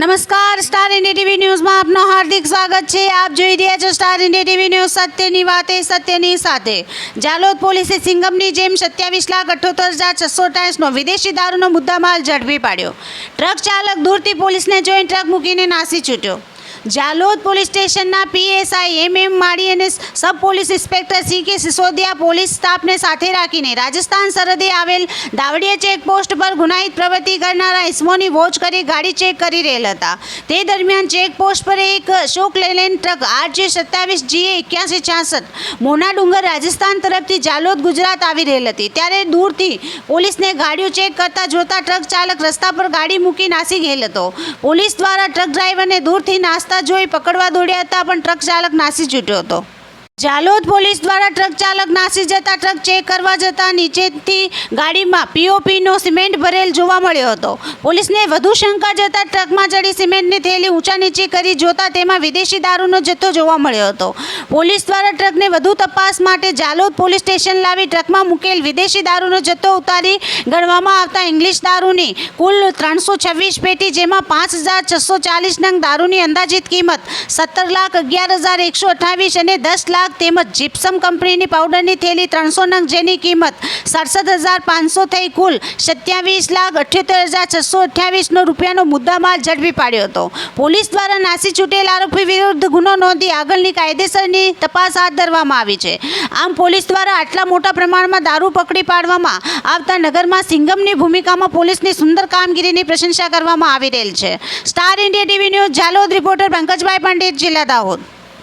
નમસ્કાર, star India TV ન્યૂઝમાં આપનું હાર્દિક સ્વાગત છે। આપ જોઈ રહ્યા છો સ્ટાર ઇન્ડિયા ટીવી ન્યૂઝ, સત્યની વાતે સત્યની સાથે। જાલોદ પોલીસે સિંગમની જેમ 27,78,628નો વિદેશી દારૂનો મુદ્દામાલ ઝડપી પાડ્યો। ટ્રક ચાલક દૂરથી પોલીસને જોઈ ટ્રક મૂકીને નાસી છૂટ્યો। જાલોદ પોલીસ સ્ટેશનના પીએસઆઈ MM માળી અને sub police inspector CK Sisodiya police સ્ટાફને સાથે રાખીને રાજસ્થાન સરહદે આવેલ દાવડિયા ચેકપોસ્ટ પર ગુનાહિત પ્રવૃત્તિ કરનારા ઇસમોની વોચ કરી ગાડી ચેક કરી રહેલ હતા। તે દરમિયાન ચેકપોસ્ટ પર એક અશોક લેલેન્ડ ટ્રક RJ27GA8166 મોના ડુંગર રાજસ્થાન તરફથી જાલોદ ગુજરાત આવી રહેલ હતી। ત્યારે દૂરથી પોલીસને ગાડીઓ ચેક કરતા જોતા ટ્રક ચાલક રસ્તા પર ગાડી મૂકી નાસી ગયેલ હતો। પોલીસ દ્વારા ટ્રક ડ્રાઈવરને દૂરથી નાસ્તા જોઈ પકડવા દોડ્યા હતા, પણ ટ્રક ચાલક નાસી છૂટ્યો હતો। જાલોદ પોલીસ દ્વારા ટ્રક ચાલક નાસી જતા ટ્રક ચેક કરવા જતા નીચેથી ગાડીમાં POPનો સિમેન્ટ ભરેલ જોવા મળ્યો હતો। પોલીસને વધુ શંકા જતા ટ્રકમાં ચડી સિમેન્ટની થેલી ઊંચા નીચે કરી જોતા તેમાં વિદેશી દારૂનો જથ્થો જોવા મળ્યો હતો। પોલીસ દ્વારા ટ્રકને વધુ તપાસ માટે જાલોદ પોલીસ સ્ટેશન લાવી ટ્રકમાં મૂકેલ વિદેશી દારૂનો જથ્થો ઉતારી ગણવામાં આવતા ઇંગ્લિશ દારૂની કુલ 326 પેટી, જેમાં 5,640 નંગ દારૂની અંદાજિત કિંમત 17,11,128 અને 10 લાખ તેમજ જીપ્સમ કંપનીની પાવડરની થેલી 300 નંગ, જેની કિંમત 67,500 થઈ કુલ 27,78,628નો રૂપિયાનો મુદ્દામાલ ઝડપી પાડ્યો હતો। પોલીસ દ્વારા નાસી છૂટેલ આરોપી વિરુદ્ધ ગુનો નોંધી આગળની કાયદેસરની તપાસ હાથ ધરવામાં આવી છે। આમ પોલીસ દ્વારા આટલા મોટા પ્રમાણમાં દારૂ પકડી પાડવામાં આવતા નગરમાં સિંગમની ભૂમિકામાં પોલીસની સુંદર કામગીરીની પ્રશંસા કરવામાં આવી રહેલ છે। Star India TV news Jhalod reporter Pankajbhai Pandit, જિલ્લા દાહોદ।